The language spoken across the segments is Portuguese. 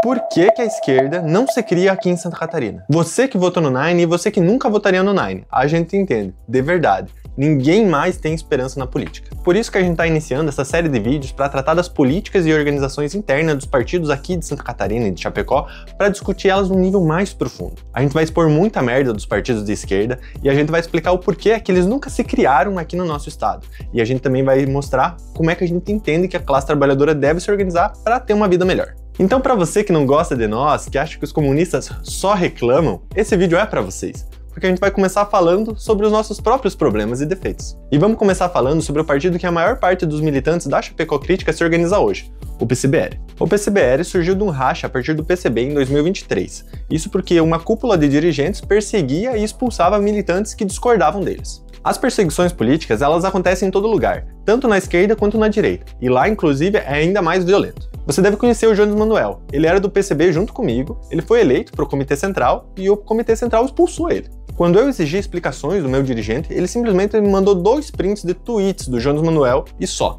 por que a esquerda não se cria aqui em Santa Catarina. Você que votou no Nine e você que nunca votaria no Nine, a gente entende, de verdade. Ninguém mais tem esperança na política. Por isso que a gente está iniciando essa série de vídeos para tratar das políticas e organizações internas dos partidos aqui de Santa Catarina e de Chapecó, para discutir elas num nível mais profundo. A gente vai expor muita merda dos partidos de esquerda e a gente vai explicar o porquê que eles nunca se criaram aqui no nosso estado. E a gente também vai mostrar como é que a gente entende que a classe trabalhadora deve se organizar para ter uma vida melhor. Então, para você que não gosta de nós, que acha que os comunistas só reclamam, esse vídeo é para vocês. Porque a gente vai começar falando sobre os nossos próprios problemas e defeitos. E vamos começar falando sobre o partido que a maior parte dos militantes da Chapecó Crítica se organiza hoje, o PCBR. O PCBR surgiu de um racha a partir do PCB em 2023. Isso porque uma cúpula de dirigentes perseguia e expulsava militantes que discordavam deles. As perseguições políticas, elas acontecem em todo lugar, tanto na esquerda quanto na direita, e lá, inclusive, é ainda mais violento. Você deve conhecer o Jones Manuel. Ele era do PCB junto comigo, ele foi eleito para o Comitê Central e o Comitê Central expulsou ele. Quando eu exigi explicações do meu dirigente, ele simplesmente me mandou 2 prints de tweets do Jones Manuel e só.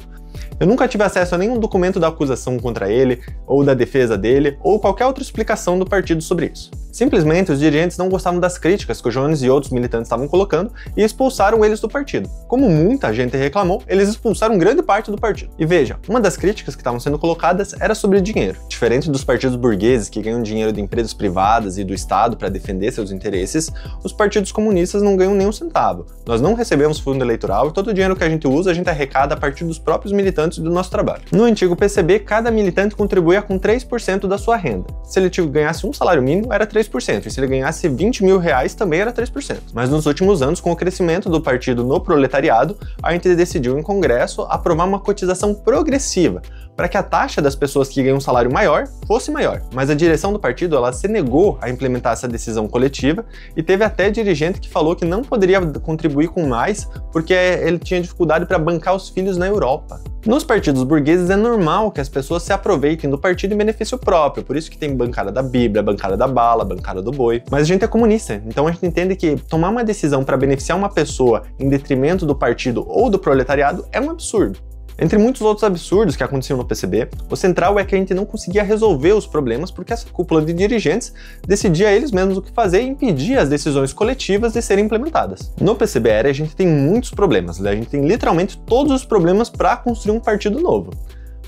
Eu nunca tive acesso a nenhum documento da acusação contra ele, ou da defesa dele, ou qualquer outra explicação do partido sobre isso. Simplesmente, os dirigentes não gostavam das críticas que o Jones e outros militantes estavam colocando e expulsaram eles do partido. Como muita gente reclamou, eles expulsaram grande parte do partido. E veja, uma das críticas que estavam sendo colocadas era sobre dinheiro. Diferente dos partidos burgueses que ganham dinheiro de empresas privadas e do Estado para defender seus interesses, os partidos comunistas não ganham nem um centavo. Nós não recebemos fundo eleitoral e todo o dinheiro que a gente usa, a gente arrecada a partir dos próprios militantes do nosso trabalho. No antigo PCB, cada militante contribuía com 3% da sua renda. Se ele ganhasse um salário mínimo, era 3%, e se ele ganhasse 20 mil reais, também era 3%. Mas nos últimos anos, com o crescimento do partido no proletariado, a gente decidiu em Congresso aprovar uma cotização progressiva, para que a taxa das pessoas que ganham um salário maior fosse maior. Mas a direção do partido, ela se negou a implementar essa decisão coletiva e teve até dirigente que falou que não poderia contribuir com mais porque ele tinha dificuldade para bancar os filhos na Europa. Nos partidos burgueses é normal que as pessoas se aproveitem do partido em benefício próprio, por isso que tem bancada da Bíblia, bancada da bala, bancada do boi. Mas a gente é comunista, então a gente entende que tomar uma decisão para beneficiar uma pessoa em detrimento do partido ou do proletariado é um absurdo. Entre muitos outros absurdos que aconteciam no PCB, o central é que a gente não conseguia resolver os problemas porque essa cúpula de dirigentes decidia eles mesmos o que fazer e impedia as decisões coletivas de serem implementadas. No PCBR a gente tem muitos problemas, a gente tem literalmente todos os problemas para construir um partido novo.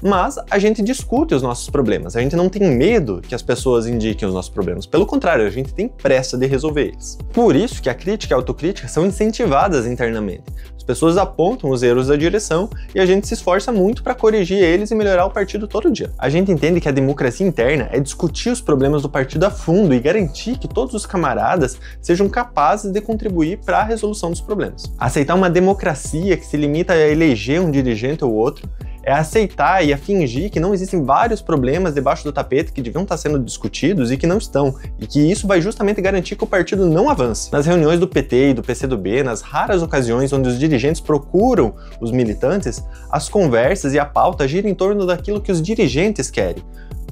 Mas a gente discute os nossos problemas, a gente não tem medo que as pessoas indiquem os nossos problemas, pelo contrário, a gente tem pressa de resolver eles. Por isso que a crítica e a autocrítica são incentivadas internamente. As pessoas apontam os erros da direção e a gente se esforça muito para corrigir eles e melhorar o partido todo dia. A gente entende que a democracia interna é discutir os problemas do partido a fundo e garantir que todos os camaradas sejam capazes de contribuir para a resolução dos problemas. Aceitar uma democracia que se limita a eleger um dirigente ou outro é aceitar e a fingir que não existem vários problemas debaixo do tapete que deviam estar sendo discutidos e que não estão, e que isso vai justamente garantir que o partido não avance. Nas reuniões do PT e do PCdoB, nas raras ocasiões onde os dirigentes procuram os militantes, as conversas e a pauta giram em torno daquilo que os dirigentes querem.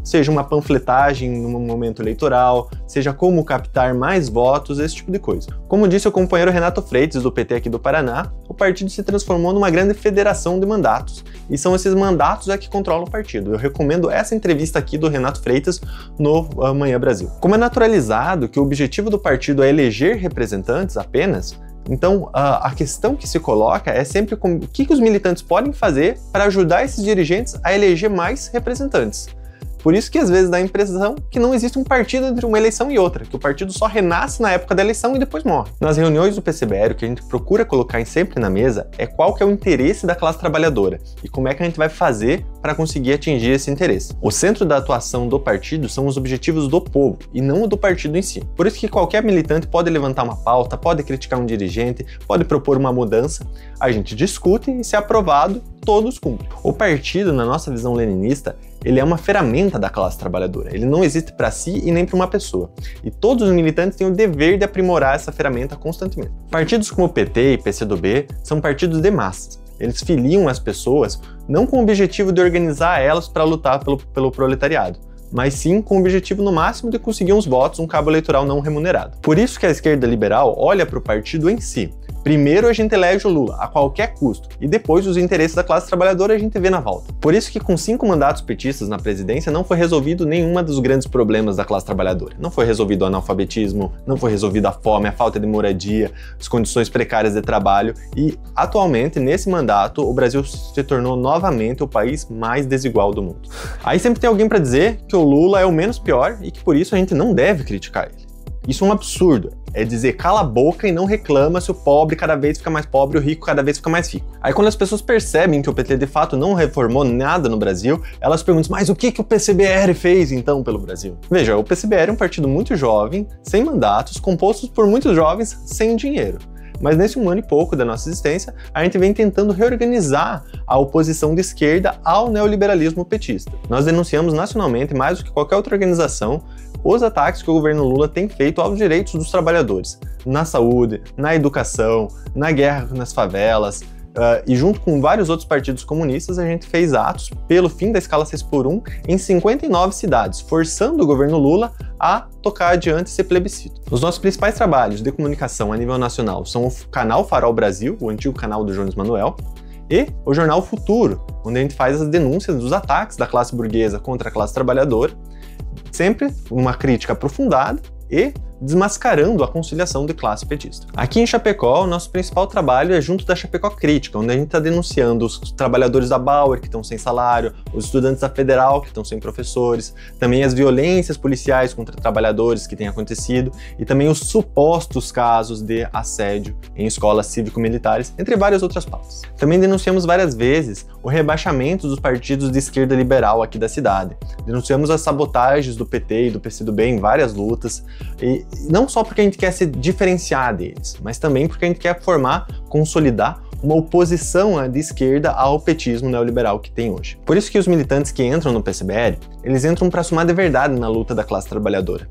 Seja uma panfletagem no momento eleitoral, seja como captar mais votos, esse tipo de coisa. Como disse o companheiro Renato Freitas, do PT aqui do Paraná, o partido se transformou numa grande federação de mandatos, e são esses mandatos que controlam o partido. Eu recomendo essa entrevista aqui do Renato Freitas no Amanhã Brasil. Como é naturalizado que o objetivo do partido é eleger representantes apenas, então, a questão que se coloca é sempre o que os militantes podem fazer para ajudar esses dirigentes a eleger mais representantes. Por isso que às vezes dá a impressão que não existe um partido entre uma eleição e outra, que o partido só renasce na época da eleição e depois morre. Nas reuniões do PCBR, o que a gente procura colocar sempre na mesa é qual que é o interesse da classe trabalhadora e como é que a gente vai fazer para conseguir atingir esse interesse. O centro da atuação do partido são os objetivos do povo e não o do partido em si. Por isso que qualquer militante pode levantar uma pauta, pode criticar um dirigente, pode propor uma mudança, a gente discute e se aprovado, todos cumprem. O partido, na nossa visão leninista, ele é uma ferramenta da classe trabalhadora, ele não existe para si e nem para uma pessoa. E todos os militantes têm o dever de aprimorar essa ferramenta constantemente. Partidos como o PT e PCdoB são partidos de massas. Eles filiam as pessoas não com o objetivo de organizar elas para lutar pelo proletariado, mas sim com o objetivo no máximo de conseguir uns votos, um cabo eleitoral não remunerado. Por isso que a esquerda liberal olha para o partido em si, Primeiro a gente elege o Lula, a qualquer custo, e depois os interesses da classe trabalhadora a gente vê na volta. Por isso que com 5 mandatos petistas na presidência não foi resolvido nenhuma dos grandes problemas da classe trabalhadora. Não foi resolvido o analfabetismo, não foi resolvida a fome, a falta de moradia, as condições precárias de trabalho e, atualmente, nesse mandato, o Brasil se tornou novamente o país mais desigual do mundo. Aí sempre tem alguém para dizer que o Lula é o menos pior e que por isso a gente não deve criticar ele. Isso é um absurdo. É dizer cala a boca e não reclama se o pobre cada vez fica mais pobre e o rico cada vez fica mais rico. Aí quando as pessoas percebem que o PT de fato não reformou nada no Brasil, elas perguntam, mas o que o PCBR fez então pelo Brasil? Veja, o PCBR é um partido muito jovem, sem mandatos, composto por muitos jovens sem dinheiro. Mas nesse 1 ano e pouco da nossa existência, a gente vem tentando reorganizar a oposição de esquerda ao neoliberalismo petista. Nós denunciamos nacionalmente, mais do que qualquer outra organização, os ataques que o governo Lula tem feito aos direitos dos trabalhadores, na saúde, na educação, na guerra nas favelas, e junto com vários outros partidos comunistas, a gente fez atos pelo fim da escala 6x1 em 59 cidades, forçando o governo Lula a tocar adiante esse plebiscito. Os nossos principais trabalhos de comunicação a nível nacional são o canal Farol Brasil, o antigo canal do Jones Manuel, e o jornal Futuro, onde a gente faz as denúncias dos ataques da classe burguesa contra a classe trabalhadora, sempre uma crítica aprofundada e desmascarando a conciliação de classe petista. Aqui em Chapecó, o nosso principal trabalho é junto da Chapecó Crítica, onde a gente está denunciando os trabalhadores da Bauer que estão sem salário, os estudantes da Federal que estão sem professores, também as violências policiais contra trabalhadores que têm acontecido e também os supostos casos de assédio em escolas cívico-militares, entre várias outras pautas. Também denunciamos várias vezes o rebaixamento dos partidos de esquerda liberal aqui da cidade. Denunciamos as sabotagens do PT e do PCdoB em várias lutas, e não só porque a gente quer se diferenciar deles, mas também porque a gente quer formar, consolidar uma oposição de esquerda ao petismo neoliberal que tem hoje. Por isso que os militantes que entram no PCBR, eles entram para somar de verdade na luta da classe trabalhadora.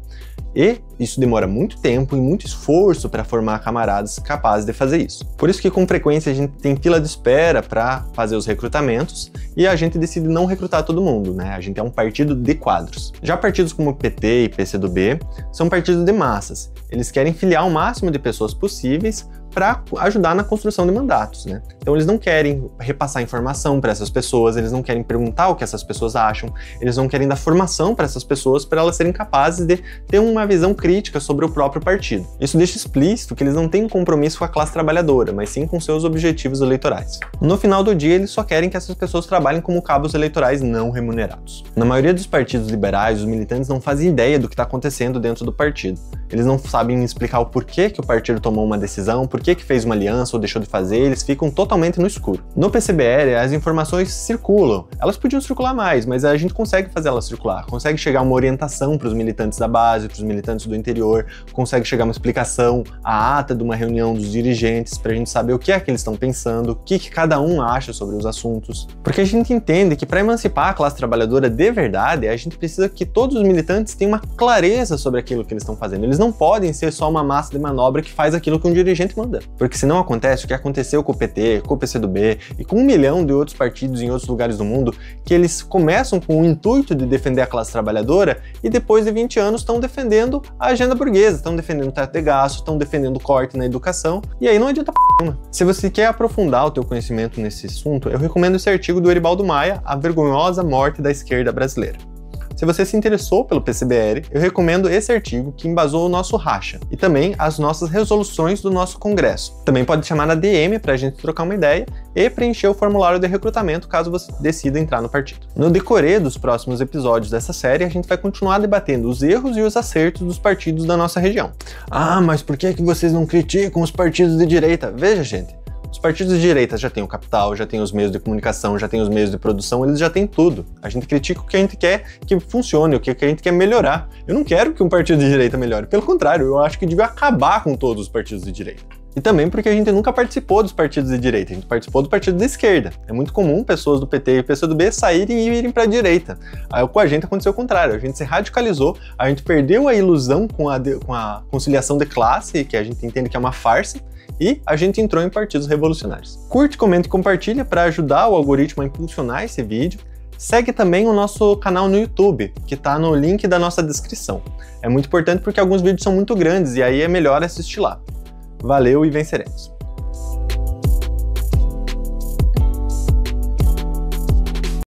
E isso demora muito tempo e muito esforço para formar camaradas capazes de fazer isso. Por isso que com frequência a gente tem fila de espera para fazer os recrutamentos e a gente decide não recrutar todo mundo, né? A gente é um partido de quadros. Já partidos como PT e PCdoB são partidos de massas. Eles querem filiar o máximo de pessoas possíveis para ajudar na construção de mandatos, né? Então eles não querem repassar informação para essas pessoas, eles não querem perguntar o que essas pessoas acham, eles não querem dar formação para essas pessoas para elas serem capazes de ter uma visão crítica sobre o próprio partido. Isso deixa explícito que eles não têm um compromisso com a classe trabalhadora, mas sim com seus objetivos eleitorais. No final do dia, eles só querem que essas pessoas trabalhem como cabos eleitorais não remunerados. Na maioria dos partidos liberais, os militantes não fazem ideia do que está acontecendo dentro do partido. Eles não sabem explicar o porquê que o partido tomou uma decisão, por que fez uma aliança ou deixou de fazer, eles ficam totalmente no escuro. No PCBR, as informações circulam. Elas podiam circular mais, mas a gente consegue fazer elas circular, consegue chegar uma orientação para os militantes da base, para os militantes do interior, consegue chegar uma explicação, a ata de uma reunião dos dirigentes, para a gente saber o que é que eles estão pensando, o que cada um acha sobre os assuntos. Porque a gente entende que para emancipar a classe trabalhadora de verdade, a gente precisa que todos os militantes tenham uma clareza sobre aquilo que eles estão fazendo. Eles não podem ser só uma massa de manobra que faz aquilo que um dirigente manda. Porque se não acontece o que aconteceu com o PT, com o PCdoB e com 1 milhão de outros partidos em outros lugares do mundo, que eles começam com o intuito de defender a classe trabalhadora e depois de 20 anos estão defendendo a agenda burguesa, estão defendendo o teto de gasto, estão defendendo corte na educação, e aí não adianta nenhuma. Se você quer aprofundar o teu conhecimento nesse assunto, eu recomendo esse artigo do Eribaldo Maia, A Vergonhosa Morte da Esquerda Brasileira. Se você se interessou pelo PCBR, eu recomendo esse artigo que embasou o nosso racha e também as nossas resoluções do nosso congresso. Também pode chamar na DM para a gente trocar uma ideia e preencher o formulário de recrutamento caso você decida entrar no partido. No decorrer dos próximos episódios dessa série, a gente vai continuar debatendo os erros e os acertos dos partidos da nossa região. Ah, mas por que vocês não criticam os partidos de direita? Veja, gente. Os partidos de direita já têm o capital, já têm os meios de comunicação, já têm os meios de produção, eles já têm tudo. A gente critica o que a gente quer que funcione, o que a gente quer melhorar. Eu não quero que um partido de direita melhore, pelo contrário, eu acho que devia acabar com todos os partidos de direita. E também porque a gente nunca participou dos partidos de direita, a gente participou do partido de esquerda. É muito comum pessoas do PT e PCdoB saírem e irem para a direita. Aí com a gente aconteceu o contrário, a gente se radicalizou, a gente perdeu a ilusão com a conciliação de classe, que a gente entende que é uma farsa, e a gente entrou em partidos revolucionários. Curte, comenta e compartilha para ajudar o algoritmo a impulsionar esse vídeo. Segue também o nosso canal no YouTube, que está no link da nossa descrição. É muito importante porque alguns vídeos são muito grandes e aí é melhor assistir lá. Valeu e venceremos!